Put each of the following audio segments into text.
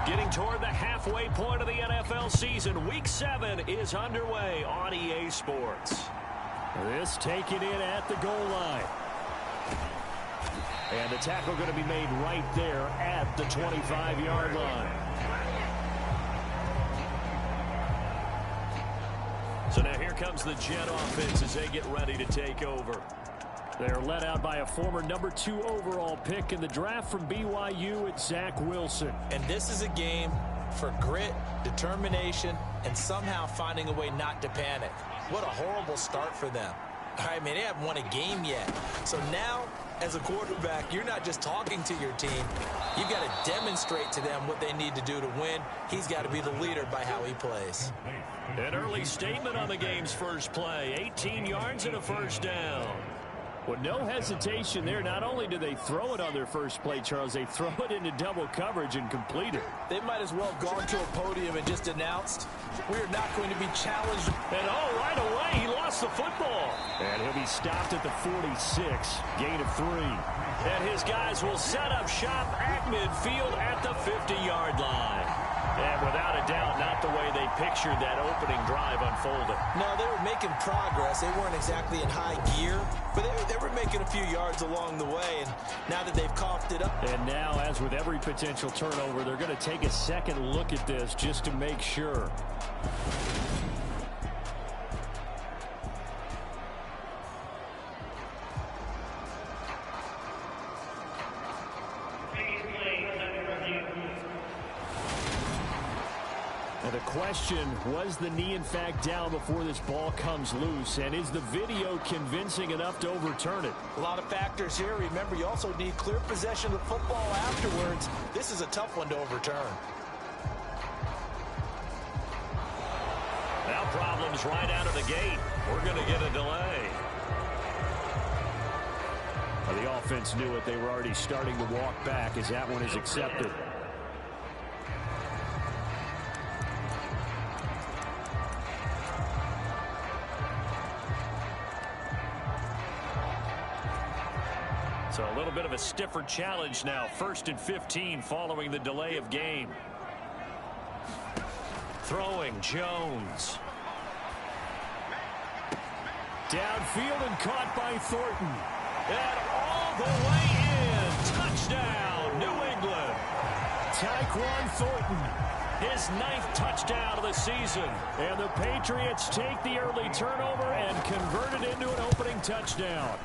Getting toward the halfway point of the NFL season. Week 7 is underway on EA Sports. This taken in at the goal line. And the tackle going to be made right there at the 25-yard line. So now here comes the Jet offense as they get ready to take over. They're led out by a former number 2 overall pick in the draft from BYU. It's Zach Wilson. And this is a game for grit, determination, and somehow finding a way not to panic. What a horrible start for them. I mean, they haven't won a game yet. So now, as a quarterback, you're not just talking to your team. You've got to demonstrate to them what they need to do to win. He's got to be the leader by how he plays. An early statement on the game's first play. 18 yards and a first down. With no hesitation there, not only do they throw it on their first play, Charles, they throw it into double coverage and complete it. They might as well have gone to a podium and just announced, we're not going to be challenged. And right away, he lost the football. And he'll be stopped at the 46, gain of 3. And his guys will set up shop at midfield at the 50-yard line. And without a doubt, not the way they pictured that opening drive unfolding. No, they were making progress. They weren't exactly in high gear, but they were making a few yards along the way. And now that they've coughed it up. And now, as with every potential turnover, they're going to take a second look at this just to make sure. And the question, was the knee in fact down before this ball comes loose? And is the video convincing enough to overturn it? A lot of factors here. Remember, you also need clear possession of the football afterwards. This is a tough one to overturn. Now problems right out of the gate. We're going to get a delay. Well, the offense knew it. They were already starting to walk back as that one is accepted. So a little bit of a stiffer challenge now. 1st and 15 following the delay of game. Throwing Jones. Downfield and caught by Thornton. And all the way in. Touchdown, New England. Tyquan Thornton. His 9th touchdown of the season. And the Patriots take the early turnover and convert it into an opening touchdown.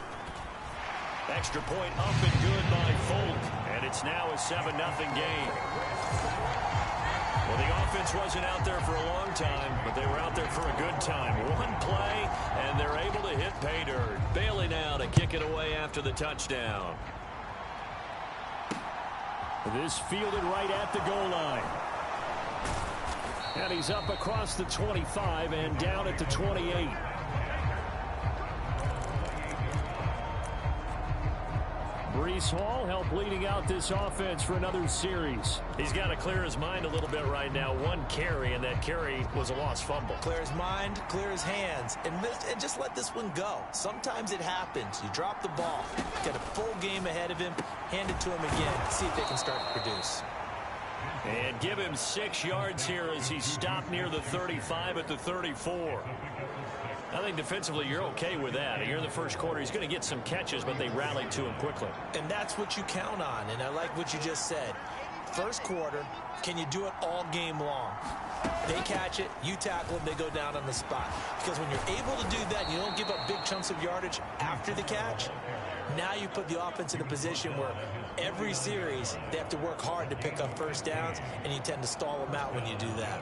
Extra point up and good by Folk. And it's now a 7-0 game. Well, the offense wasn't out there for a long time, but they were out there for a good time. One play, and they're able to hit pay dirt. Bailey now to kick it away after the touchdown. This fielded right at the goal line. And he's up across the 25 and down at the 28. Breece Hall helped leading out this offense for another series. He's got to clear his mind a little bit right now. One carry, and that carry was a lost fumble. Clear his mind, clear his hands, and just let this one go. Sometimes it happens. You drop the ball. Got a full game ahead of him. Hand it to him again. See if they can start to produce. And give him 6 yards here as he stopped near the 35 at the 34. I think defensively you're okay with that. Here in the first quarter, he's going to get some catches, but they rallied to him quickly. And that's what you count on, and I like what you just said. First quarter, can you do it all game long? They catch it, you tackle them, they go down on the spot. Because when you're able to do that, you don't give up big chunks of yardage after the catch. Now you put the offense in a position where every series they have to work hard to pick up first downs, and you tend to stall them out when you do that.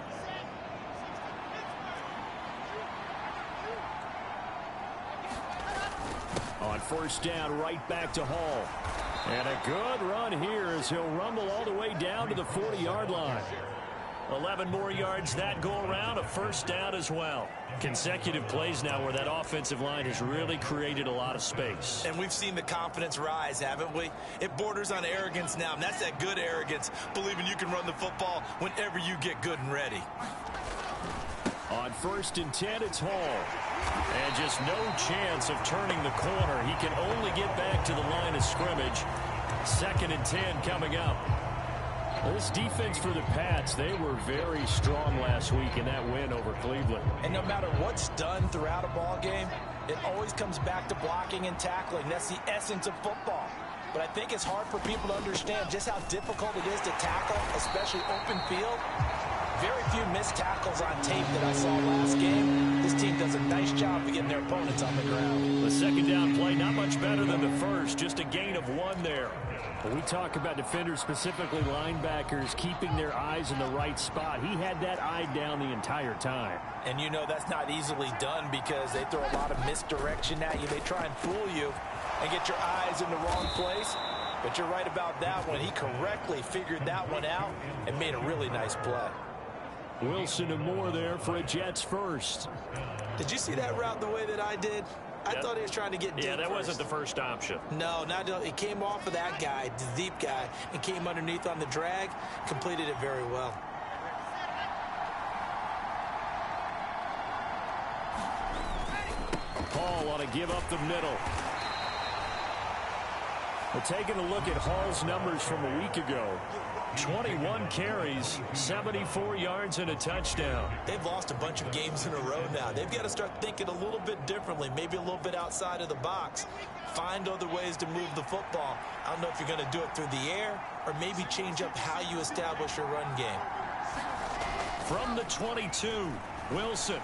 On first down, right back to Hall. And a good run here as he'll rumble all the way down to the 40-yard line. 11 more yards that go around, a first down as well. Consecutive plays now where that offensive line has really created a lot of space. And we've seen the confidence rise, haven't we? It borders on arrogance now, and that's that good arrogance, believing you can run the football whenever you get good and ready. On 1st and 10, it's Hall. And just no chance of turning the corner. He can only get back to the line of scrimmage. 2nd and 10 coming up. This defense for the Pats, they were very strong last week in that win over Cleveland. And no matter what's done throughout a ball game, it always comes back to blocking and tackling. That's the essence of football. But I think it's hard for people to understand just how difficult it is to tackle, especially open field. Very few missed tackles on tape that I saw last game. This team does a nice job of getting their opponents on the ground. The second down play, not much better than the first, just a gain of 1 there. When we talk about defenders, specifically linebackers, keeping their eyes in the right spot, he had that eye down the entire time. And you know that's not easily done because they throw a lot of misdirection at you. They try and fool you and get your eyes in the wrong place. But you're right about that one. He correctly figured that one out and made a really nice play. Wilson and Moore there for a Jets first. Did you see that route the way that I did? I thought he was trying to get deep. Yeah, that wasn't the first option. No, it came off of that guy, the deep guy, and came underneath on the drag. Completed it very well. Hall ought to give up the middle. We're taking a look at Hall's numbers from a week ago. 21 carries, 74 yards, and a touchdown. They've lost a bunch of games in a row now. They've got to start thinking a little bit differently, maybe a little bit outside of the box. Find other ways to move the football. I don't know if you're going to do it through the air or maybe change up how you establish your run game. From the 22, Wilson.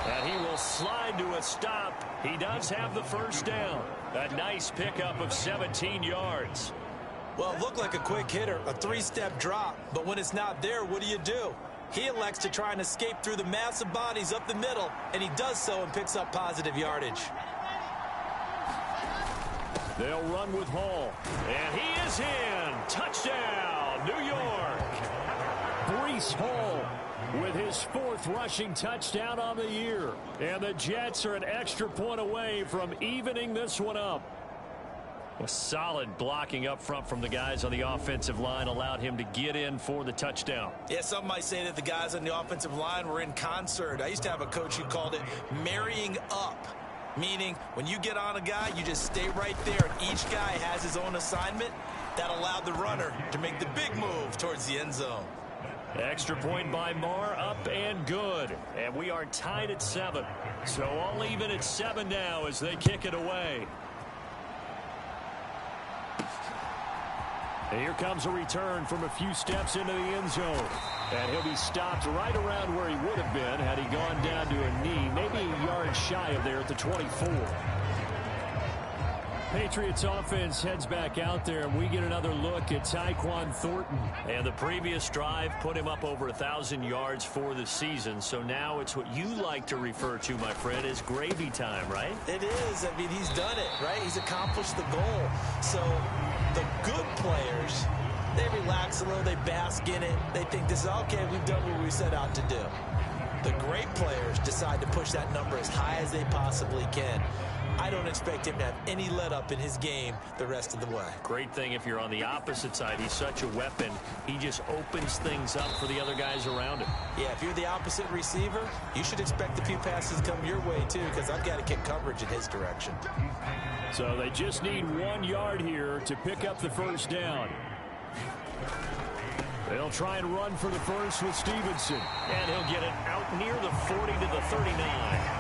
And he will slide to a stop. He does have the first down. A nice pickup of 17 yards. Well, it looked like a quick hitter, a 3-step drop. But when it's not there, what do? He elects to try and escape through the massive bodies up the middle, and he does so and picks up positive yardage. They'll run with Hall. And he is in. Touchdown, New York. Breece Hall with his 4th rushing touchdown on the year. And the Jets are an extra point away from evening this one up. A solid blocking up front from the guys on the offensive line allowed him to get in for the touchdown. Yeah, some might say that the guys on the offensive line were in concert. I used to have a coach who called it marrying up, meaning when you get on a guy, you just stay right there, and each guy has his own assignment. That allowed the runner to make the big move towards the end zone. Extra point by Marr, up and good. And we are tied at 7. So all even at 7 now as they kick it away. And here comes a return from a few steps into the end zone. And he'll be stopped right around where he would have been had he gone down to a knee, maybe a yard shy of there at the 24. Patriots offense heads back out there, and we get another look at Tyquan Thornton. And the previous drive put him up over 1,000 yards for the season. So now it's what you like to refer to, my friend, as gravy time, right? It is. I mean, he's done it, right? He's accomplished the goal. So the good players, they relax a little, they bask in it. They think this is okay, we've done what we set out to do. The great players decide to push that number as high as they possibly can. I don't expect him to have any let up in his game the rest of the way. Great thing if you're on the opposite side. He's such a weapon. He just opens things up for the other guys around him. Yeah, if you're the opposite receiver, you should expect a few passes come your way too, because I've got to kick coverage in his direction. So they just need 1 yard here to pick up the first down. They'll try and run for the first with Stevenson. And he'll get it out near the 40 to the 39.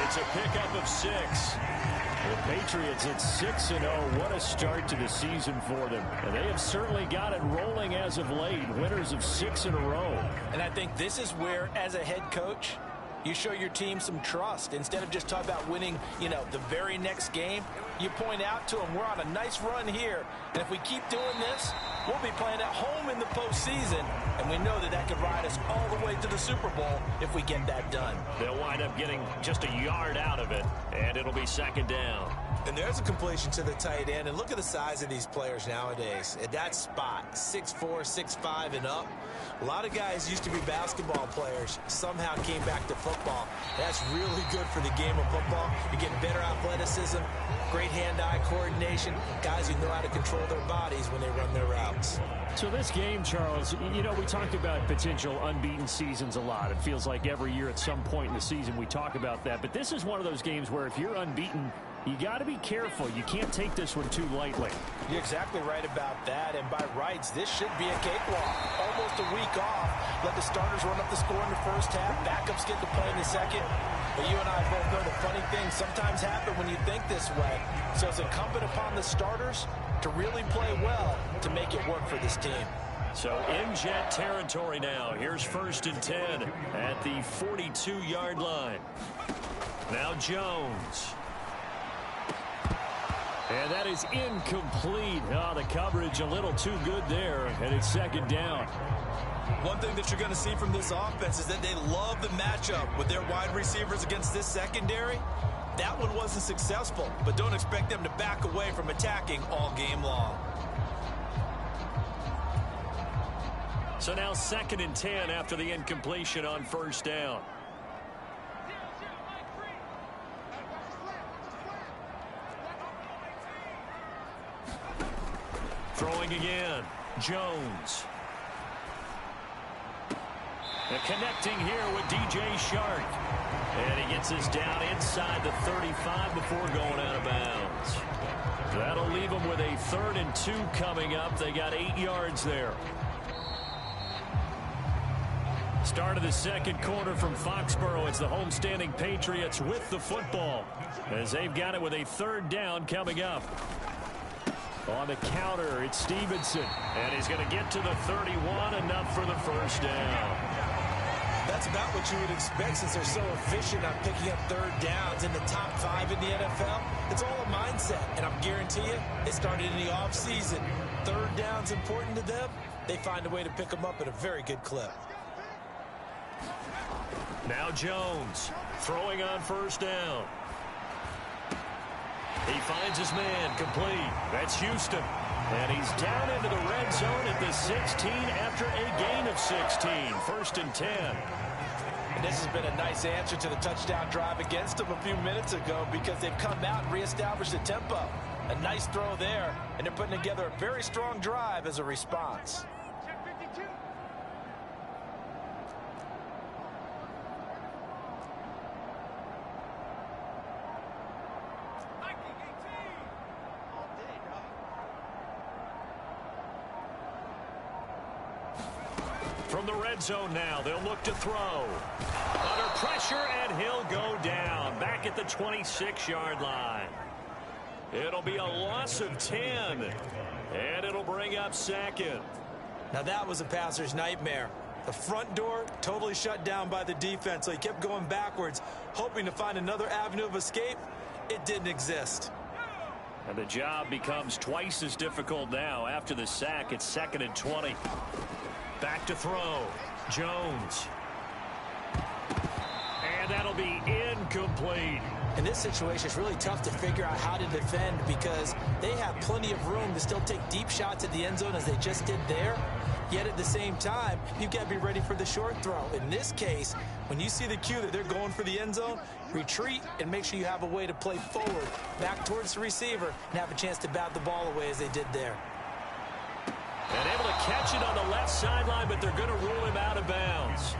It's a pickup of 6. The Patriots at 6-0. What a start to the season for them. And they have certainly got it rolling as of late. Winners of 6 in a row. And I think this is where, as a head coach, you show your team some trust. Instead of just talking about winning, the very next game, you point out to them, we're on a nice run here. And if we keep doing this, we'll be playing at home in the postseason. And we know that that could ride us all the way to the Super Bowl if we get that done. They'll wind up getting just a yard out of it, and it'll be second down. And there's a completion to the tight end. And look at the size of these players nowadays. At that spot, 6'4", 6'5", and up. A lot of guys used to be basketball players, somehow came back to football. That's really good for the game of football. You get better athleticism, great hand-eye coordination, guys who know how to control their bodies when they run their routes. So this game, Charles, you know, we talk about potential unbeaten seasons a lot. It feels like every year at some point in the season we talk about that. But this is one of those games where if you're unbeaten, you got to be careful. You can't take this one too lightly. You're exactly right about that. And by rights, this should be a cakewalk. Almost a week off. Let the starters run up the score in the first half. Backups get to play in the second. But you and I both know the funny things sometimes happen when you think this way. So it's incumbent upon the starters to really play well to make it work for this team. So in jet territory now. Here's 1st and 10 at the 42-yard line. Now Jones. And that is incomplete. Oh, the coverage a little too good there, and it's 2nd down. One thing that you're going to see from this offense is that they love the matchup with their wide receivers against this secondary. That one wasn't successful, but don't expect them to back away from attacking all game long. So now 2nd and 10 after the incompletion on 1st down. Throwing again, Jones. And connecting here with DJ Shark. And he gets us down inside the 35 before going out of bounds. That'll leave them with a 3rd and 2 coming up. They got 8 yards there. Start of the 2nd quarter from Foxborough. It's the homestanding Patriots with the football as they've got it with a 3rd down coming up. On the counter, it's Stevenson. And he's going to get to the 31, enough for the 1st down. That's about what you would expect since they're so efficient on picking up 3rd downs in the top 5 in the NFL. It's all a mindset, and I'm guarantee you, it started in the offseason. 3rd down's important to them. They find a way to pick them up at a very good clip. Now Jones throwing on 1st down. He finds his man complete. That's Houston. And he's down into the red zone at the 16 after a gain of 16. 1st and 10. And this has been a nice answer to the touchdown drive against them a few minutes ago because they've come out and reestablished the tempo. A nice throw there, and they're putting together a very strong drive as a response. From the red zone now, they'll look to throw. Under pressure, and he'll go down. Back at the 26-yard line. It'll be a loss of 10. And it'll bring up 2nd. Now that was a passer's nightmare. The front door totally shut down by the defense, so he kept going backwards, hoping to find another avenue of escape. It didn't exist. And the job becomes twice as difficult now. After the sack, it's 2nd and 20. Back to throw. Jones. And that'll be incomplete. In this situation, it's really tough to figure out how to defend because they have plenty of room to still take deep shots at the end zone as they just did there. Yet at the same time, you've got to be ready for the short throw. In this case, when you see the cue that they're going for the end zone, retreat and make sure you have a way to play forward, back towards the receiver, and have a chance to bat the ball away as they did there. And able to catch it on the left sideline, but they're going to rule him out of bounds.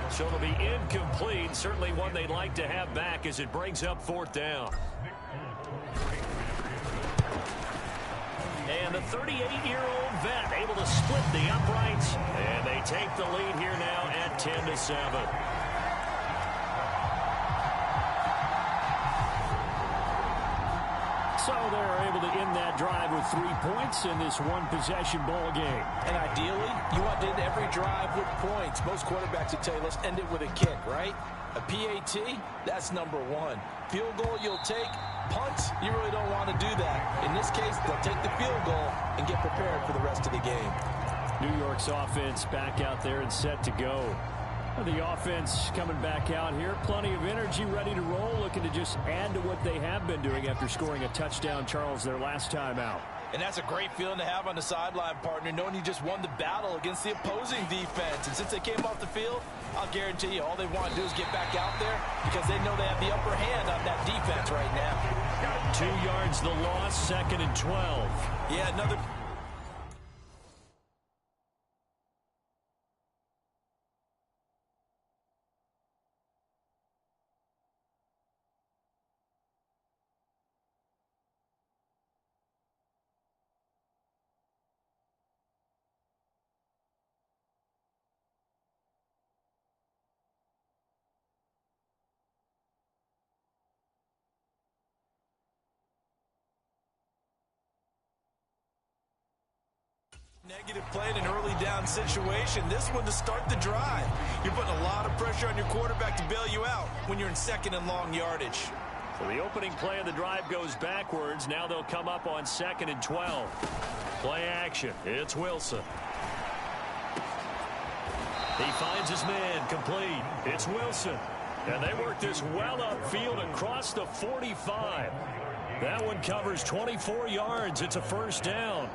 So it'll be incomplete. Certainly one they'd like to have back as it brings up 4th down. And the 38-year-old vet able to split the uprights. And they take the lead here now at 10-7. So they're able to end that drive with 3 points in this one-possession ball game. And ideally, you want to end every drive with points. Most quarterbacks would tell you, let's end it with a kick, right? A PAT, that's number 1. Field goal you'll take. Punts, you really don't want to do that. In this case, they'll take the field goal and get prepared for the rest of the game. New York's offense back out there and set to go. The offense coming back out here. Plenty of energy, ready to roll, looking to just add to what they have been doing after scoring a touchdown, Charles, their last time out. And that's a great feeling to have on the sideline, partner, knowing you just won the battle against the opposing defense. And since they came off the field, I'll guarantee you all they want to do is get back out there because they know they have the upper hand on that defense right now. 2 yards the loss, 2nd and 12. Yeah, another... Negative play in an early down situation. This one to start the drive. You're putting a lot of pressure on your quarterback to bail you out when you're in 2nd and long yardage. So the opening play of the drive goes backwards. Now they'll come up on 2nd and 12. Play action. It's Wilson. He finds his man complete. It's Wilson. And they work this well upfield across the 45. That one covers 24 yards. It's a 1st down.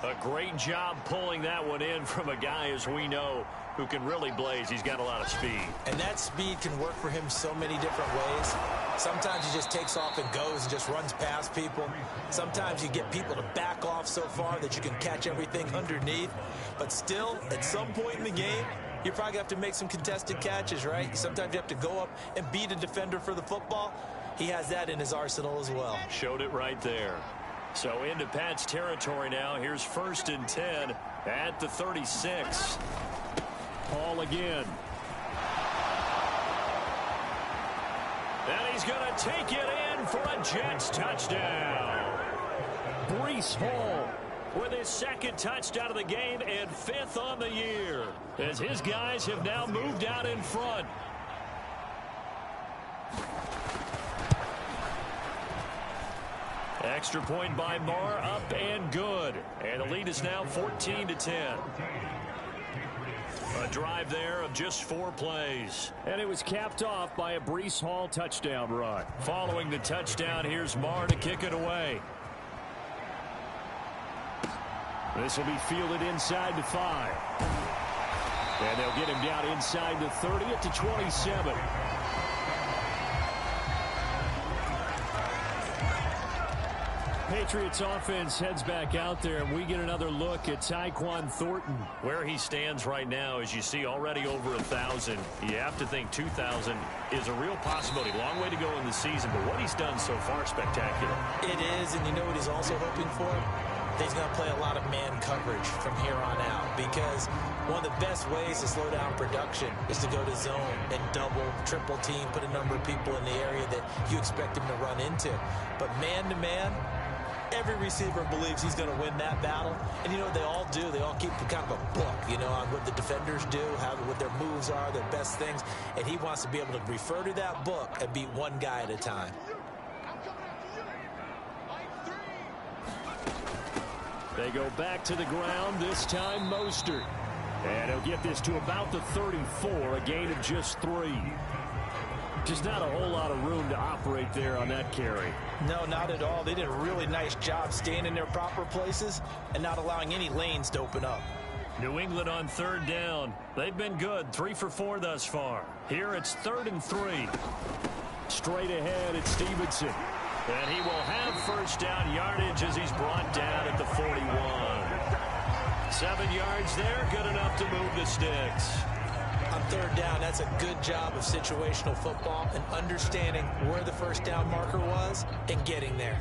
A great job pulling that one in from a guy, as we know, who can really blaze. He's got a lot of speed. And that speed can work for him so many different ways. Sometimes he just takes off and goes and just runs past people. Sometimes you get people to back off so far that you can catch everything underneath. But still, at some point in the game, you're probably going to have to make some contested catches, right? Sometimes you have to go up and beat a defender for the football. He has that in his arsenal as well. Showed it right there. So into Pat's territory now. Here's 1st and 10 at the 36. Ball again. And he's going to take it in for a Jets touchdown. Breece Hall with his 2nd touchdown of the game and 5th on the year, as his guys have now moved out in front. Extra point by Marr, up and good. And the lead is now 14-10. A drive there of just 4 plays. And it was capped off by a Breece Hall touchdown run. Following the touchdown, here's Marr to kick it away. This will be fielded inside the 5. And they'll get him down inside the 30 at the 27. Patriots offense heads back out there, and we get another look at Tyquan Thornton. Where he stands right now, as you see, already over 1,000. You have to think 2,000 is a real possibility. Long way to go in the season, but what he's done so far, spectacular. It is, and you know what he's also hoping for? He's going to play a lot of man coverage from here on out, because one of the best ways to slow down production is to go to zone and double, triple team, put a number of people in the area that you expect him to run into. But man-to-man, every receiver believes he's going to win that battle. And you know what they all do? They all keep kind of a book, you know, on what the defenders do, what their moves are, their best things. And he wants to be able to refer to that book and beat one guy at a time. They go back to the ground, this time Mostert. And he'll get this to about the 34, a gain of just 3. Just not a whole lot of room to operate there on that carry. No, not at all. They did a really nice job staying in their proper places and not allowing any lanes to open up. New England on 3rd down. They've been good, 3 for 4 thus far. Here it's 3rd and 3. Straight ahead, it's Stevenson. And he will have 1st down yardage as he's brought down at the 41. 7 yards there, good enough to move the sticks. On 3rd down, that's a good job of situational football and understanding where the 1st down marker was and getting there.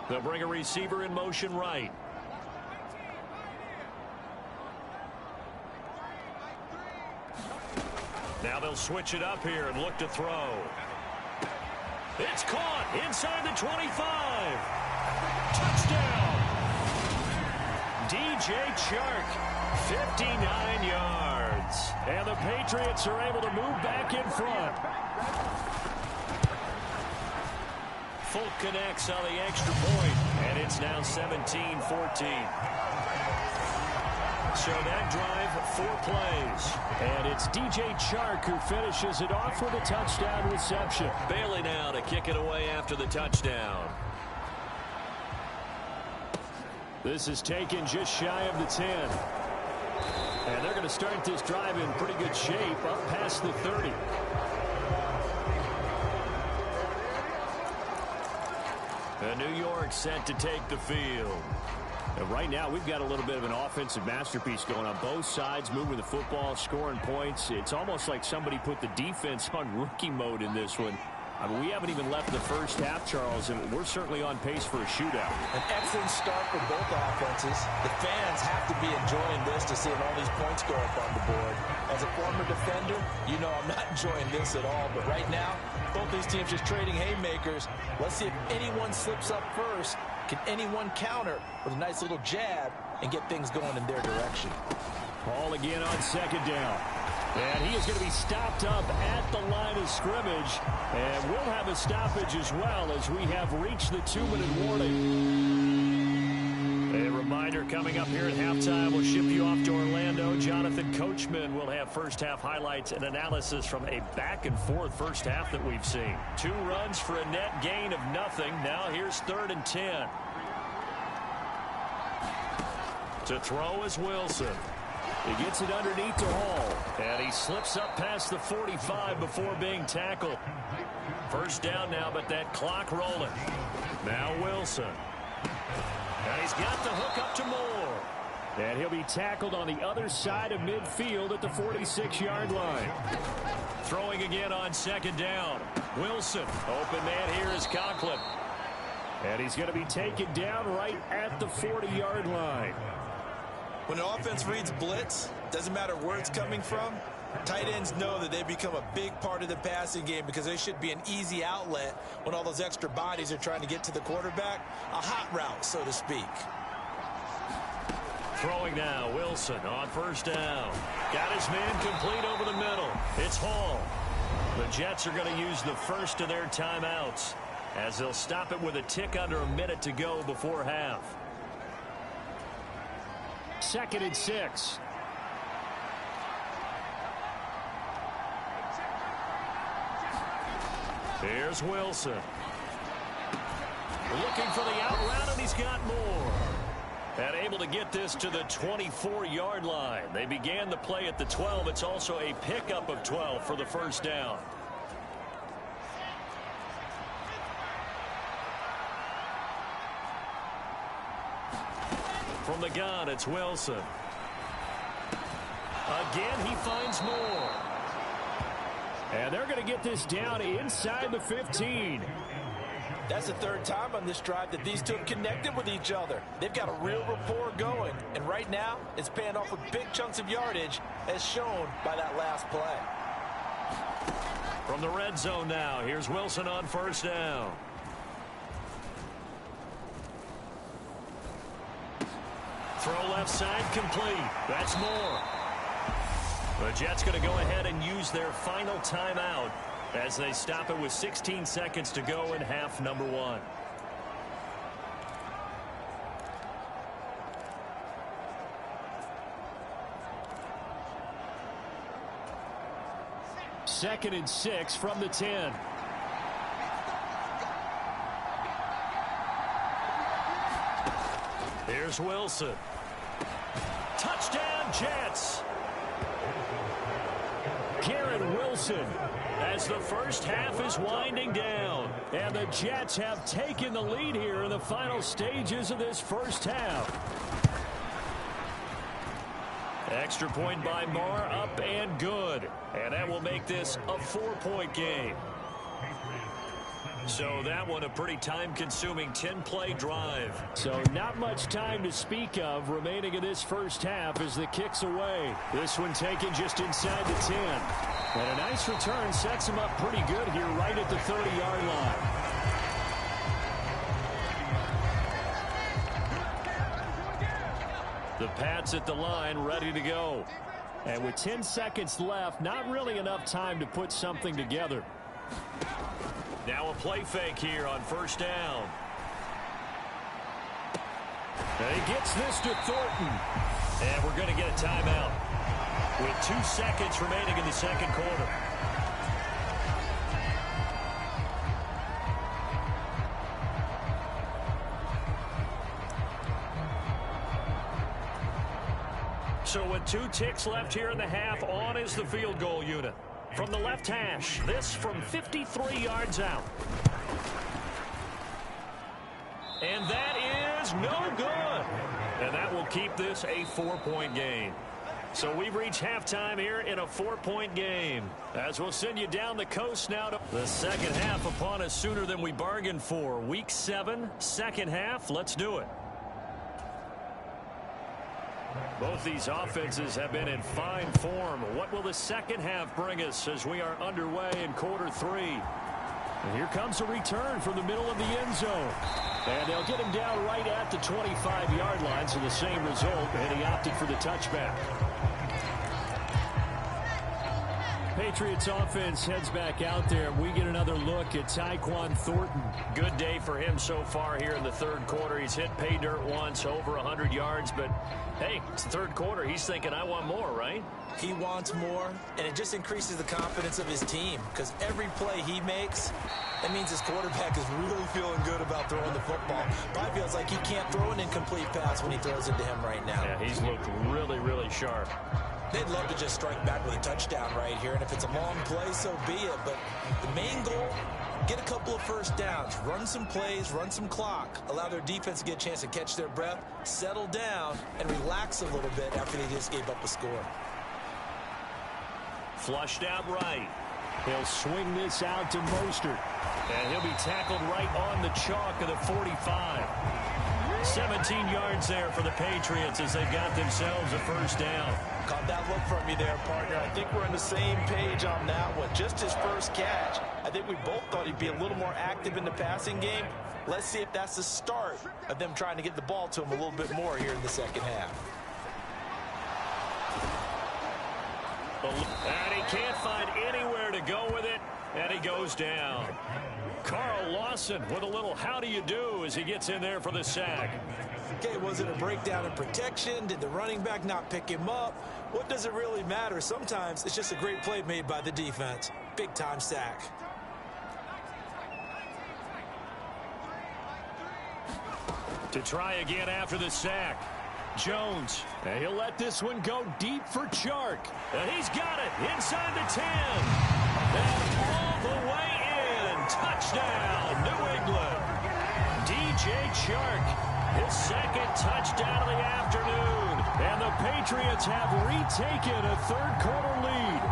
They'll bring a receiver in motion right. Now they'll switch it up here and look to throw. It's caught inside the 25. Touchdown. DJ Chark, 59 yards. And the Patriots are able to move back in front. Folk connects on the extra point, and it's now 17-14. So that drive, 4 plays. And it's DJ Chark who finishes it off with a touchdown reception. Bailey now to kick it away after the touchdown. This is taken just shy of the 10. And they're going to start this drive in pretty good shape up past the 30. And New York set to take the field. And right now, we've got a little bit of an offensive masterpiece going on both sides, moving the football, scoring points. It's almost like somebody put the defense on rookie mode in this one. I mean, we haven't even left the first half, Charles, and we're certainly on pace for a shootout. An excellent start for both offenses. The fans have to be enjoying this to seeing all these points go up on the board. As a former defender, you know I'm not enjoying this at all. But right now, both these teams just trading haymakers. Let's see if anyone slips up first. Can anyone counter with a nice little jab and get things going in their direction? Ball again on second down. And he is going to be stopped up at the line of scrimmage. And we'll have a stoppage as well as we have reached the 2-minute warning. A reminder coming up here at halftime. We'll ship you off to Orlando. Jonathan Coachman will have first half highlights and analysis from a back-and-forth first half that we've seen. 2 runs for a net gain of nothing. Now here's 3rd and 10. To throw is Wilson. He gets it underneath to Hall. And he slips up past the 45 before being tackled. First down now, but that clock rolling. Now Wilson. And he's got the hook up to Moore. And he'll be tackled on the other side of midfield at the 46-yard line. Throwing again on second down. Wilson. Open man here is Conklin. And he's going to be taken down right at the 40-yard line. When an offense reads blitz, doesn't matter where it's coming from, tight ends know that they become a big part of the passing game because they should be an easy outlet when all those extra bodies are trying to get to the quarterback. A hot route, so to speak. Throwing now, Wilson on first down. Got his man complete over the middle. It's Hall. The Jets are going to use the first of their timeouts as they'll stop it with a tick under a minute to go before half. 2nd and 6. Here's Wilson. Looking for the out route, and he's got more. And able to get this to the 24-yard line. They began the play at the 12. It's also a pickup of 12 for the first down. From the gun, it's Wilson. Again, he finds more. And they're going to get this down inside the 15. That's the 3rd time on this drive that these two have connected with each other. They've got a real rapport going. And right now, it's paying off with big chunks of yardage, as shown by that last play. From the red zone now, here's Wilson on first down. Throw left side complete. That's more. The Jets going to go ahead and use their final timeout as they stop it with 16 seconds to go in half number 1. Second and 6 from the 10. Here's Wilson. Touchdown, Jets. Garrett Wilson as the first half is winding down. And the Jets have taken the lead here in the final stages of this first half. Extra point by Marr, up and good. And that will make this a 4-point game. So that one a pretty time-consuming 10-play drive. So not much time to speak of remaining in this first half as the kick's away. This one taken just inside the 10. And a nice return sets him up pretty good here right at the 30-yard line. The Pats at the line ready to go. And with 10 seconds left, not really enough time to put something together. Now a play fake here on first down. And he gets this to Thornton. And we're going to get a timeout with 2 seconds remaining in the second quarter. So with 2 ticks left here in the half, on is the field goal unit. From the left hash, this from 53 yards out. And that is no good. And that will keep this a 4-point game. So we've reached halftime here in a 4-point game. As we'll send you down the coast now to the second half upon us sooner than we bargained for. Week 7, second half. Let's do it. Both these offenses have been in fine form. What will the second half bring us as we are underway in quarter 3? And here comes a return from the middle of the end zone. And they'll get him down right at the 25-yard line, so the same result, and he opted for the touchback. Patriots offense heads back out there. We get another look at Tyquan Thornton. Good day for him so far here in the third quarter. He's hit pay dirt once, over 100 yards. But, hey, it's the third quarter. He's thinking, I want more, right? He wants more, and it just increases the confidence of his team because every play he makes, that means his quarterback is really feeling good about throwing the football. Probably feels like he can't throw an incomplete pass when he throws it to him right now. Yeah, he's looked really, really sharp. They'd love to just strike back with a touchdown right here, and if it's a long play, so be it. But the main goal, get a couple of first downs, run some plays, run some clock, allow their defense to get a chance to catch their breath, settle down, and relax a little bit after they just gave up a score. Flushed out right. He'll swing this out to Mostert. And he'll be tackled right on the chalk of the 45. 17 yards there for the Patriots as they've got themselves a first down. Caught that look from you there, partner. I think we're on the same page on that one. Just his first catch. I think we both thought he'd be a little more active in the passing game. Let's see if that's the start of them trying to get the ball to him a little bit more here in the second half. And he can't find anywhere to go with it, and he goes down. Carl Lawson with a little how do you do as he gets in there for the sack. Okay, was it a breakdown in protection? Did the running back not pick him up? What does it really matter? Sometimes it's just a great play made by the defense. Big-time sack. To try again after the sack. Jones, and he'll let this one go deep for Chark. And he's got it inside the 10. And all the way in. Touchdown, New England. DJ Chark, his second touchdown of the afternoon. And the Patriots have retaken a third-quarter lead.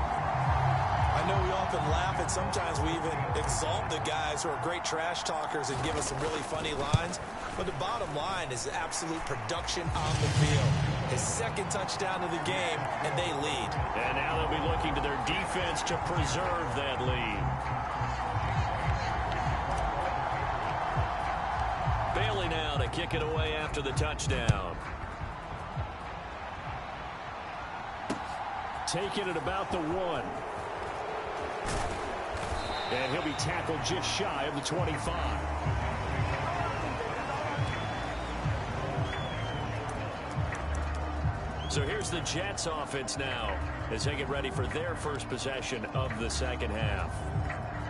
I know we often laugh, and sometimes we even exalt the guys who are great trash talkers and give us some really funny lines. But the bottom line is absolute production on the field. His second touchdown of the game, and they lead. And now they'll be looking to their defense to preserve that lead. Bailey now to kick it away after the touchdown. Taking it about the 1. And he'll be tackled just shy of the 25. So here's the Jets offense now as they get ready for their first possession of the second half.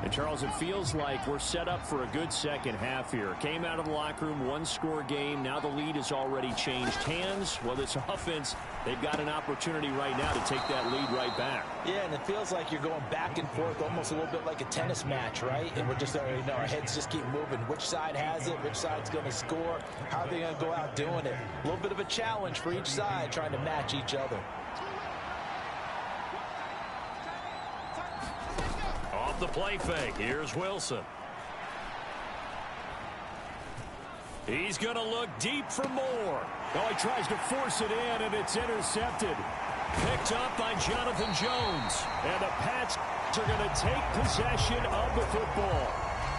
And Charles, it feels like we're set up for a good second half here. Came out of the locker room, one-score game. Now the lead has already changed hands. Well, this offense, they've got an opportunity right now to take that lead right back. Yeah, and it feels like you're going back and forth almost a little bit like a tennis match, right? And we're just, our heads just keep moving. Which side has it? Which side's going to score? How are they going to go out doing it? A little bit of a challenge for each side trying to match each other. The play fake. Here's Wilson. He's going to look deep for more. Oh, he tries to force it in, and it's intercepted. Picked up by Jonathan Jones. And the Pats are going to take possession of the football.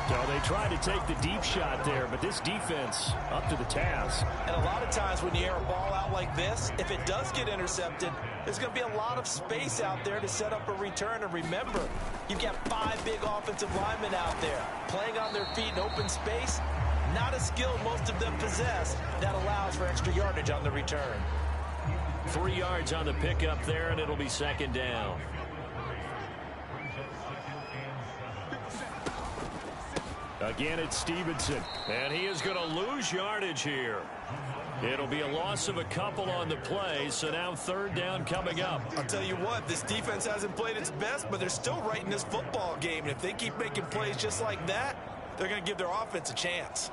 So they tried to take the deep shot there, but this defense up to the task. And a lot of times when you air a ball out like this, if it does get intercepted, there's going to be a lot of space out there to set up a return. And remember, you've got 5 big offensive linemen out there playing on their feet in open space. Not a skill most of them possess that allows for extra yardage on the return. 3 yards on the pickup there, and it'll be second down. Again, it's Stevenson, and he is going to lose yardage here. It'll be a loss of a couple on the play, so now third down coming up. I'll tell you what, this defense hasn't played its best, but they're still right in this football game. And if they keep making plays just like that, they're going to give their offense a chance.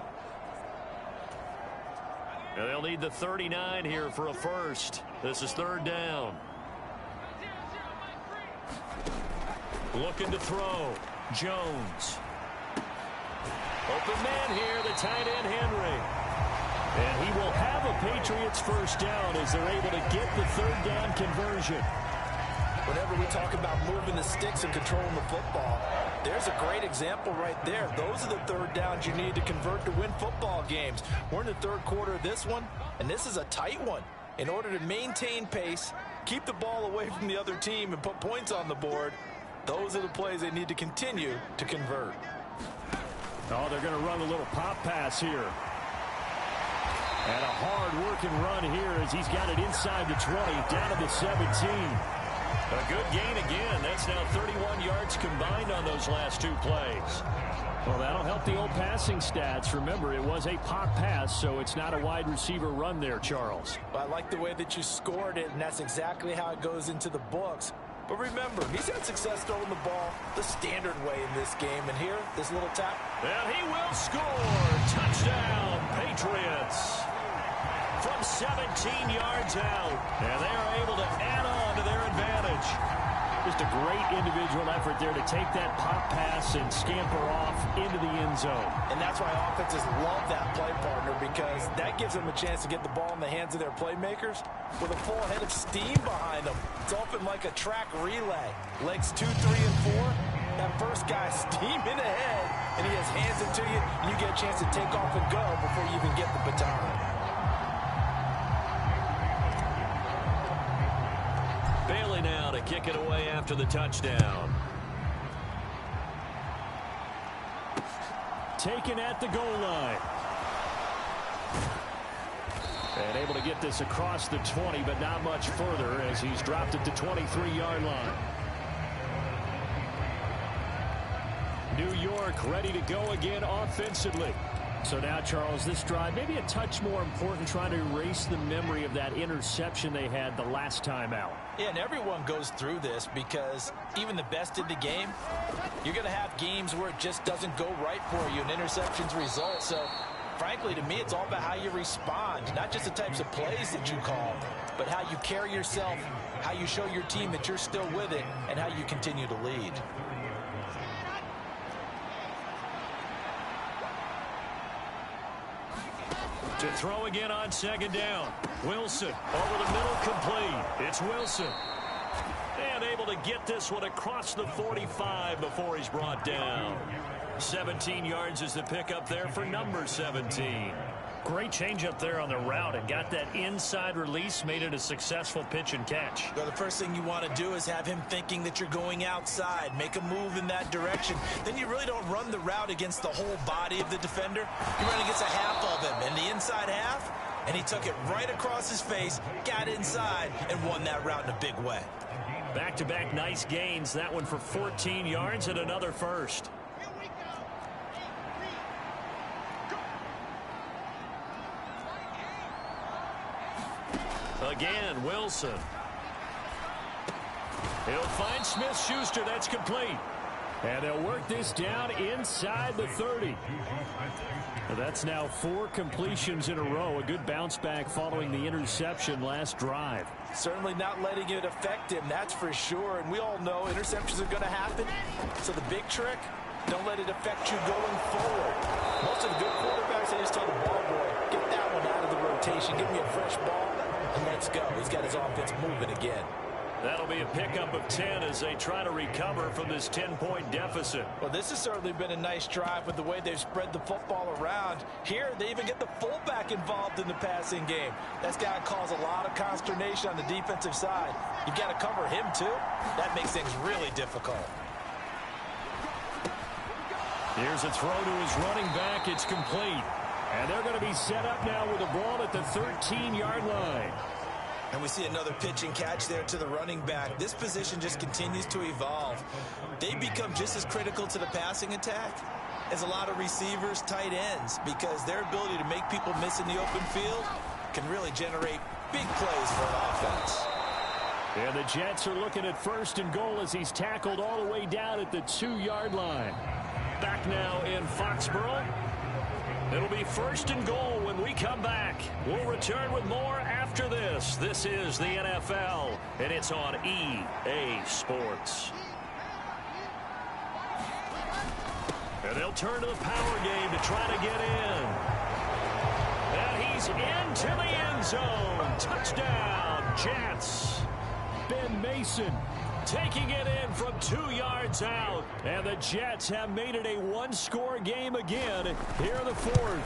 And they'll need the 39 here for a first. This is third down. Looking to throw. Jones. Open man here, the tight end Henry. And he will have a Patriots first down as they're able to get the third down conversion. Whenever we talk about moving the sticks and controlling the football, there's a great example right there. Those are the third downs you need to convert to win football games. We're in the third quarter of this one, and this is a tight one. In order to maintain pace, keep the ball away from the other team, and put points on the board, those are the plays they need to continue to convert. Oh, they're going to run a little pop pass here. And a hard-working run here as he's got it inside the 20, down to the 17. A good gain again. That's now 31 yards combined on those last two plays. Well, that'll help the old passing stats. Remember, it was a pop pass, so it's not a wide receiver run there, Charles. Well, I like the way that you scored it, and that's exactly how it goes into the books. But remember, he's had success throwing the ball the standard way in this game. And here, this little tap. And he will score. Touchdown, Patriots. From 17 yards out. And they are able to add on to their advantage. Just a great individual effort there to take that pop pass and scamper off into the end zone. And that's why offenses love that play partner, because that gives them a chance to get the ball in the hands of their playmakers with a full head of steam behind them. It's often like a track relay. Legs 2, 3, and 4. That first guy steaming ahead, and he has hands it to you, and you get a chance to take off and go before you even get the baton. Bailey now to kick it away after the touchdown. Taken at the goal line. And able to get this across the 20, but not much further as he's dropped it to 23-yard line. New York ready to go again offensively. So now, Charles, this drive maybe a touch more important, trying to erase the memory of that interception they had the last time out. Yeah, and everyone goes through this, because even the best in the game, you're going to have games where it just doesn't go right for you and interceptions result. So, frankly, to me, it's all about how you respond, not just the types of plays that you call, but how you carry yourself, how you show your team that you're still with it, and how you continue to lead. To throw again on second down. Wilson over the middle, complete. It's Wilson. And able to get this one across the 45 before he's brought down. 17 yards is the pickup there for number 17. Great change up there on the route and got that inside release, made it a successful pitch and catch. Well, the first thing you want to do is have him thinking that you're going outside, make a move in that direction. Then you really don't run the route against the whole body of the defender. You run against a half of him, and the inside half, and he took it right across his face, got inside, and won that route in a big way. Back-to-back nice gains. That one for 14 yards and another first. Again, Wilson. He'll find Smith-Schuster. That's complete. And they'll work this down inside the 30. That's now 4 completions in a row. A good bounce back following the interception last drive. Certainly not letting it affect him, that's for sure. And we all know interceptions are going to happen. So the big trick, don't let it affect you going forward. Most of the good quarterbacks, they just tell the ball boy, get that one out of the rotation, give me a fresh ball, and let's go. He's got his offense moving again. That'll be a pickup of 10 as they try to recover from this 10-point deficit. Well, this has certainly been a nice drive with the way they've spread the football around. Here, they even get the fullback involved in the passing game. That's got to cause a lot of consternation on the defensive side. You've got to cover him, too. That makes things really difficult. Here's a throw to his running back. It's complete. And they're going to be set up now with the ball at the 13-yard line. And we see another pitch and catch there to the running back. This position just continues to evolve. They become just as critical to the passing attack as a lot of receivers, tight ends, because their ability to make people miss in the open field can really generate big plays for an offense. And the Jets are looking at 1st and goal as he's tackled all the way down at the 2-yard line. Back now in Foxborough. It'll be 1st and goal when we come back. We'll return with more after this. This is the NFL, and it's on EA Sports. And they'll turn to the power game to try to get in. And he's into the end zone. Touchdown, Jets. Ben Mason taking it in from 2 yards out. And the Jets have made it a 1-score game again here in the 4th.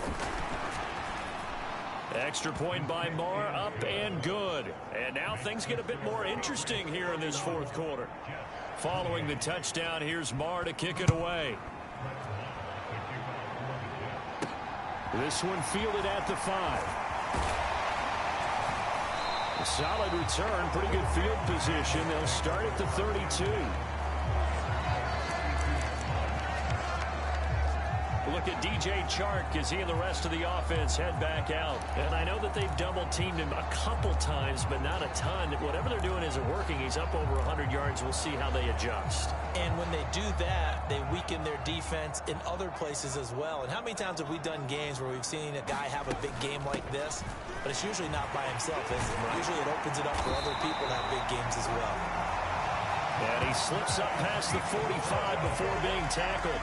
Extra point by Marr, up and good. And now things get a bit more interesting here in this 4th quarter. Following the touchdown, here's Marr to kick it away. This one fielded at the 5. A solid return, pretty good field position. They'll start at the 32. Look at DJ Chark as he and the rest of the offense head back out. And I know that they've double-teamed him a couple times, but not a ton. Whatever they're doing isn't working. He's up over 100 yards. We'll see how they adjust. And when they do that, they weaken their defense in other places as well. And how many times have we done games where we've seen a guy have a big game like this, but it's usually not by himself, is it? Usually it opens it up for other people to have big games as well. And he slips up past the 45 before being tackled.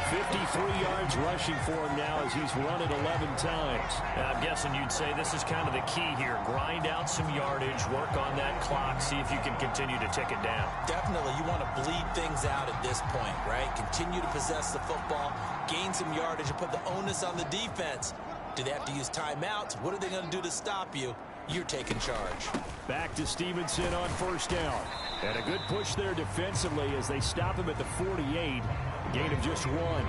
53 yards rushing for him now as he's run it 11 times. I'm guessing you'd say this is kind of the key here. Grind out some yardage, work on that clock, see if you can continue to tick it down. Definitely. You want to bleed things out at this point, right? Continue to possess the football, gain some yardage, and put the onus on the defense. Do they have to use timeouts? What are they going to do to stop you? You're taking charge. Back to Stevenson on 1st down. And a good push there defensively as they stop him at the 48. Gain of just 1.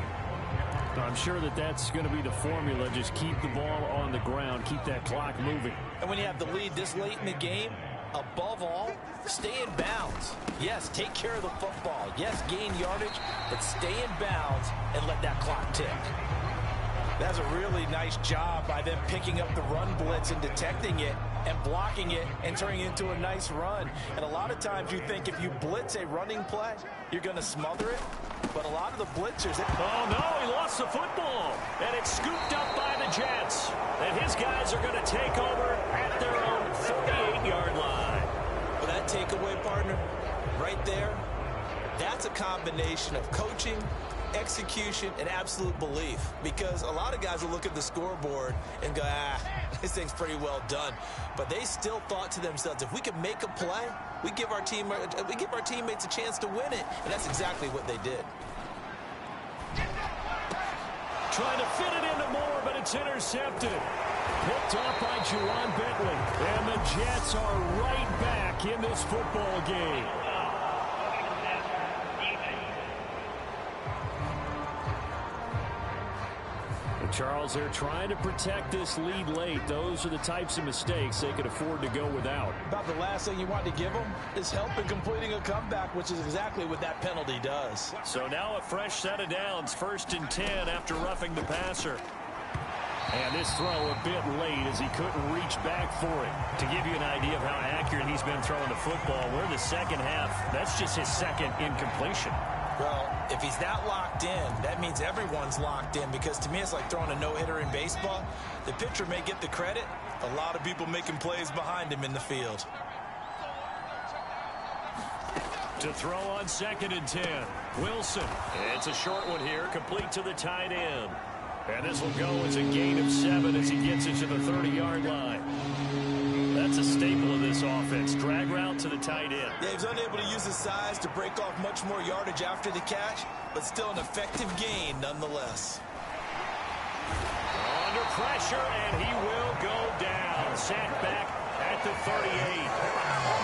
I'm sure that that's going to be the formula. Just keep the ball on the ground. Keep that clock moving. And when you have the lead this late in the game, above all, stay in bounds. Yes, take care of the football. Yes, gain yardage, but stay in bounds and let that clock tick. That's a really nice job by them picking up the run blitz and detecting it and blocking it and turning it into a nice run. And a lot of times you think if you blitz a running play, you're going to smother it. But a lot of the blitzers... Oh, no, he lost the football. And it's scooped up by the Jets. And his guys are going to take over at their own 48-yard line. Well, that takeaway, partner, right there, that's a combination of coaching, execution, and absolute belief. Because a lot of guys will look at the scoreboard and go, this thing's pretty well done. But they still thought to themselves, if we can make a play, we give our teammates a chance to win it. And that's exactly what they did. Trying to fit it into Moore, but it's intercepted. Picked off by Juwan Bentley. And the Jets are right back in this football game. Charles, they're trying to protect this lead late. Those are the types of mistakes they could afford to go without. About the last thing you want to give them is help in completing a comeback, which is exactly what that penalty does. So now a fresh set of downs, 1st and 10 after roughing the passer. And this throw a bit late as he couldn't reach back for it. To give you an idea of how accurate he's been throwing the football, we're in the second half. That's just his second incompletion. Well, if he's not locked in, that means everyone's locked in, because to me it's like throwing a no-hitter in baseball. The pitcher may get the credit, a lot of people making plays behind him in the field. To throw on 2nd and 10, Wilson. It's a short one here, complete to the tight end. And this will go as a gain of 7 as he gets it to the 30-yard line. That's a staple of this offense. Drag route to the tight end. Yeah, he's unable to use his size to break off much more yardage after the catch, but still an effective gain nonetheless. Under pressure, and he will go down. Sacked back at the 38.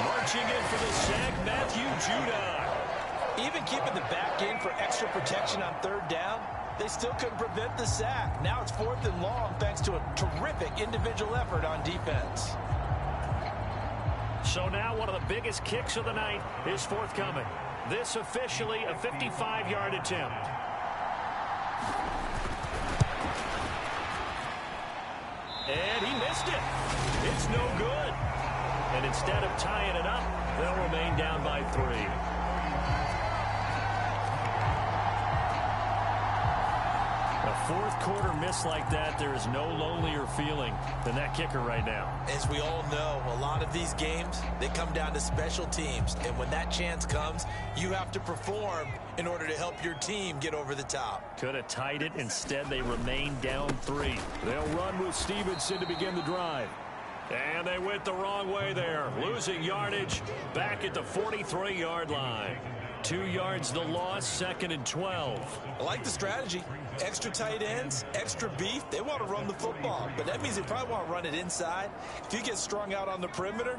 Marching in for the sack, Matthew Judon. Even keeping the back in for extra protection on 3rd down, they still couldn't prevent the sack. Now it's 4th and long thanks to a terrific individual effort on defense. So now one of the biggest kicks of the night is forthcoming. This officially a 55-yard attempt. And he missed it. It's no good. And instead of tying it up, they'll remain down by 3. A fourth quarter miss like that, there is no lonelier feeling than that kicker right now. As we all know, a lot of these games, they come down to special teams. And when that chance comes, you have to perform in order to help your team get over the top. Could have tied it. Instead, they remain down 3. They'll run with Stevenson to begin the drive. And they went the wrong way there, losing yardage back at the 43-yard line. 2 yards the loss, 2nd and 12. I like the strategy. Extra tight ends, extra beef. They want to run the football, but that means they probably want to run it inside. If you get strung out on the perimeter,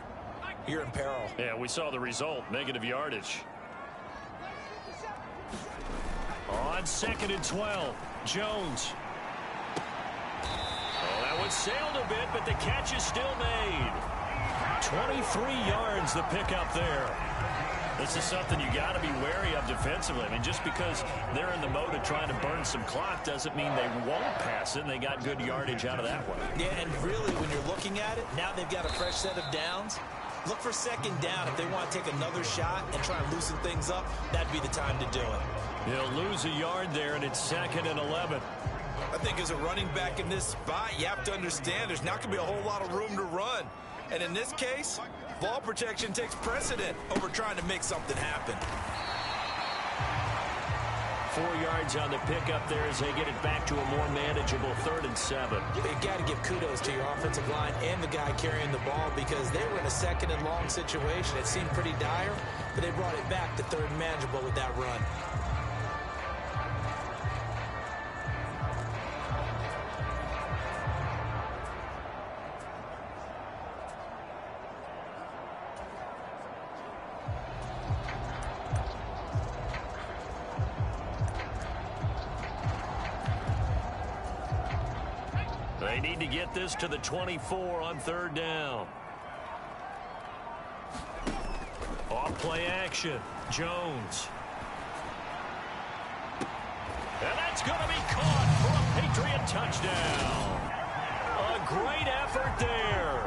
you're in peril. Yeah, we saw the result, negative yardage. On 2nd and 12, Jones. Oh, that one sailed a bit, but the catch is still made. 23 yards the pickup there. This is something you got to be wary of defensively. I mean, just because they're in the mode of trying to burn some clock doesn't mean they won't pass it, and they got good yardage out of that one. Yeah, and really, when you're looking at it, now they've got a fresh set of downs. Look for 2nd down. If they want to take another shot and try and loosen things up, that'd be the time to do it. He'll lose a yard there, and it's 2nd and 11. I think as a running back in this spot, you have to understand there's not going to be a whole lot of room to run. And in this case, ball protection takes precedent over trying to make something happen. 4 yards on the pickup there as they get it back to a more manageable 3rd and 7. You got to give kudos to your offensive line and the guy carrying the ball because they were in a 2nd and long situation. It seemed pretty dire, but they brought it back to 3rd and manageable with that run. They need to get this to the 24 on 3rd down. Off play action. Jones. And that's going to be caught for a Patriot touchdown. A great effort there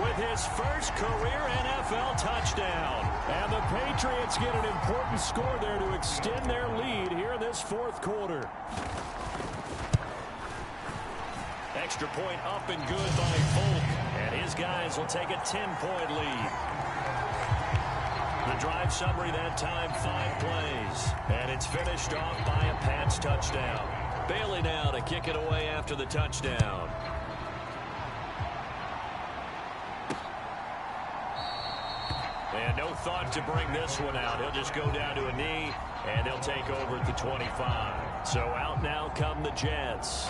with his first career NFL touchdown. And the Patriots get an important score there to extend their lead here in this 4th quarter. Extra point up and good by Folk. And his guys will take a 10-point lead. The drive summary that time, 5 plays. And it's finished off by a Pats touchdown. Bailey now to kick it away after the touchdown. And no thought to bring this one out. He'll just go down to a knee, and he'll take over at the 25. So out now come the Jets.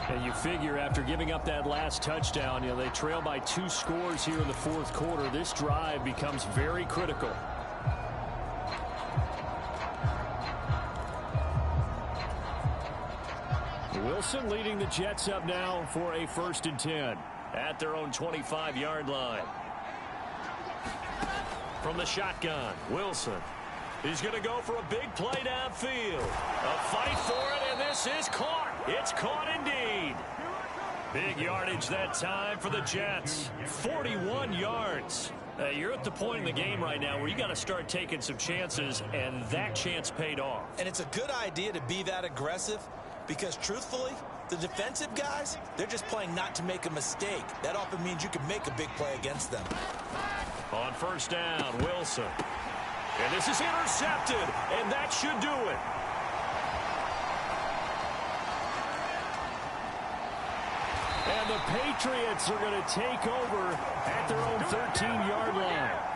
And you figure after giving up that last touchdown, they trail by 2 scores here in the 4th quarter. This drive becomes very critical. Wilson leading the Jets up now for a 1st and 10. At their own 25-yard line. From the shotgun, Wilson. He's going to go for a big play downfield. A fight for it, and this is caught. It's caught indeed. Big yardage that time for the Jets. 41 yards. You're at the point in the game right now where you got to start taking some chances, and that chance paid off. And it's a good idea to be that aggressive because, truthfully, the defensive guys, they're just playing not to make a mistake. That often means you can make a big play against them. On 1st down, Wilson. And this is intercepted, and that should do it. And the Patriots are going to take over at their own 13-yard line.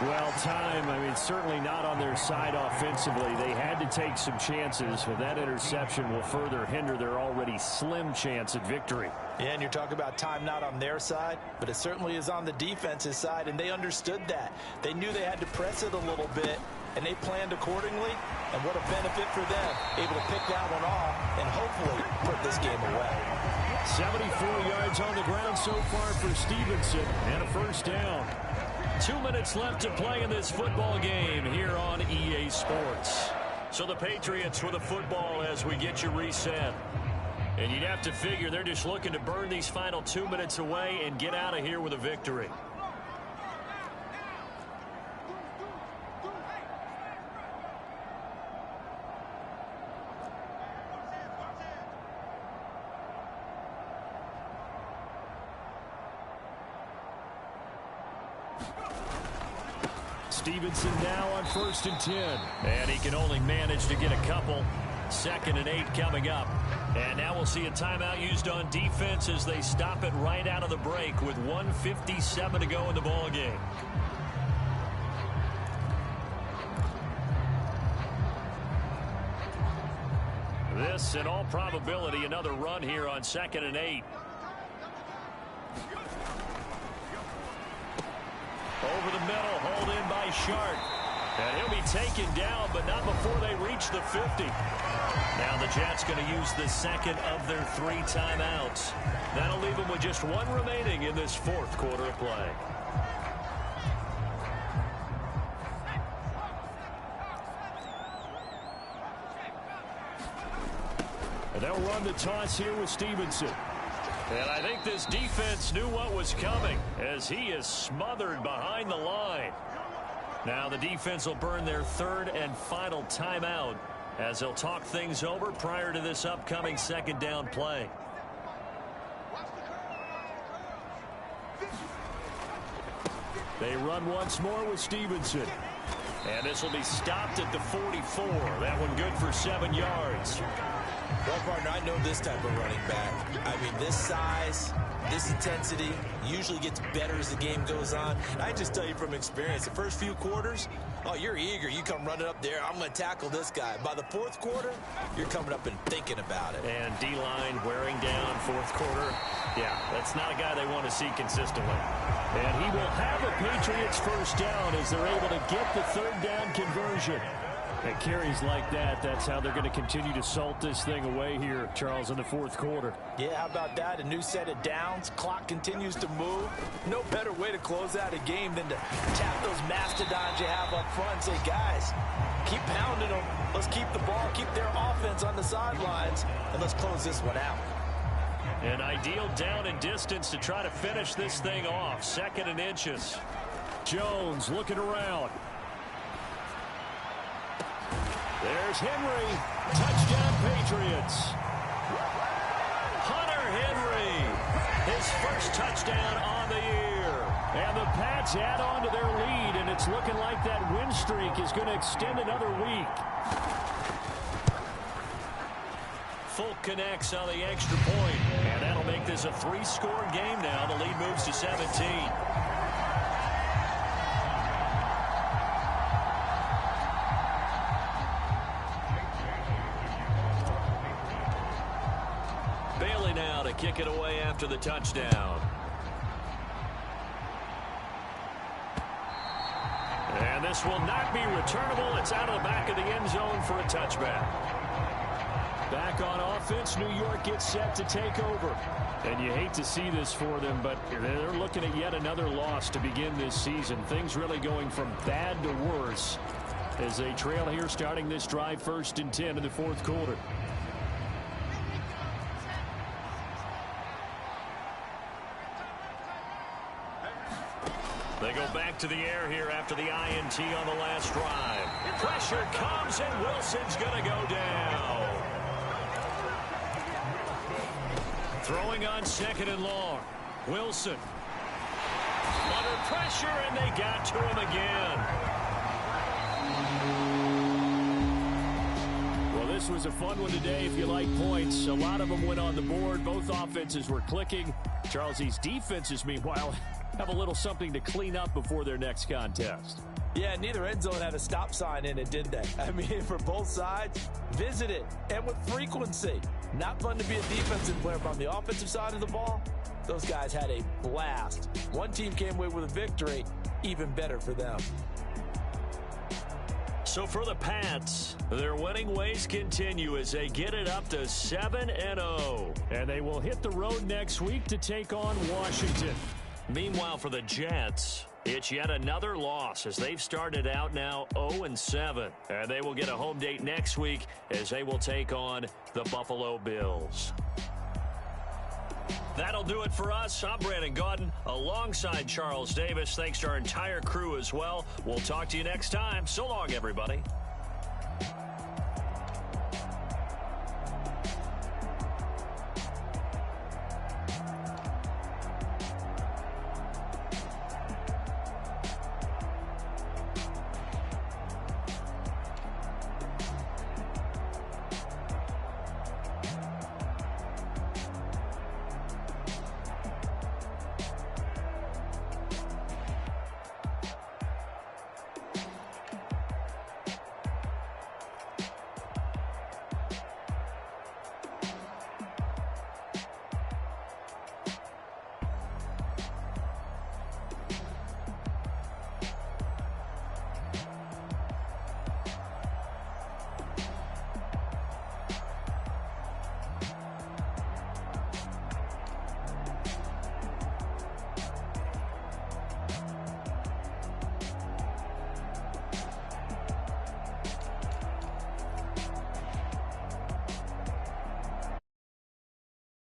Well, time, certainly not on their side offensively. They had to take some chances, but that interception will further hinder their already slim chance at victory. Yeah, and you're talking about time not on their side, but it certainly is on the defense's side, and they understood that. They knew they had to press it a little bit, and they planned accordingly, and what a benefit for them, able to pick that one off and hopefully put this game away. 74 yards on the ground so far for Stevenson, and a 1st down. 2 minutes left to play in this football game here on EA Sports. So the Patriots with the football as we get you reset. And you'd have to figure they're just looking to burn these final 2 minutes away and get out of here with a victory. Stevenson now on 1st and 10. And he can only manage to get a couple. 2nd and 8 coming up. And now we'll see a timeout used on defense as they stop it right out of the break with 1:57 to go in the ball game. This, in all probability, another run here on 2nd and 8. Over the middle, hauled in by Sharp. And he'll be taken down, but not before they reach the 50. Now the Jets going to use the 2nd of their 3 timeouts. That'll leave them with just 1 remaining in this 4th quarter of play. And they'll run the toss here with Stevenson. And I think this defense knew what was coming as he is smothered behind the line. Now the defense will burn their 3rd and final timeout as they'll talk things over prior to this upcoming 2nd down play. They run once more with Stevenson. And this will be stopped at the 44. That one good for 7 yards. Well, partner, I know this type of running back. I mean, this size, this intensity usually gets better as the game goes on. And I just tell you from experience, the first few quarters, oh, you're eager. You come running up there, I'm going to tackle this guy. By the 4th quarter, you're coming up and thinking about it. And D-line wearing down 4th quarter. Yeah, that's not a guy they want to see consistently. And he will have a Patriots 1st down as they're able to get the 3rd down conversion. And carries like that, that's how they're going to continue to salt this thing away here, Charles, in the 4th quarter. Yeah, how about that? A new set of downs. Clock continues to move. No better way to close out a game than to tap those mastodons you have up front and say, guys, keep pounding them. Let's keep the ball, keep their offense on the sidelines, and let's close this one out. An ideal down and distance to try to finish this thing off. 2nd and inches. Jones looking around. There's Henry. Touchdown, Patriots. Hunter Henry. His first touchdown on the year. And the Pats add on to their lead, and it's looking like that win streak is going to extend another week. Folk connects on the extra point, and that'll make this a 3-score game now. The lead moves to 17. Bailey now to kick it away after the touchdown. And this will not be returnable. It's out of the back of the end zone for a touchback. Back on offense, New York gets set to take over. And you hate to see this for them, but they're looking at yet another loss to begin this season. Things really going from bad to worse as they trail here starting this drive 1st and 10 in the 4th quarter. They go back to the air here after the INT on the last drive. Pressure comes, and Wilson's going to go down. Throwing on 2nd and long. Wilson. Under pressure, and they got to him again. Well, this was a fun one today if you like points. A lot of them went on the board. Both offenses were clicking. Charles, these defenses, meanwhile, have a little something to clean up before their next contest. Yeah, neither end zone had a stop sign in it, did they? I mean, for both sides, visit it, and with frequency. Not fun to be a defensive player, but on the offensive side of the ball, those guys had a blast. One team came away with a victory, even better for them. So for the Pats, their winning ways continue as they get it up to 7-0. And they will hit the road next week to take on Washington. Meanwhile, for the Jets, it's yet another loss as they've started out now 0-7. And they will get a home date next week as they will take on the Buffalo Bills. That'll do it for us. I'm Brandon Gaudin alongside Charles Davis. Thanks to our entire crew as well. We'll talk to you next time. So long, everybody.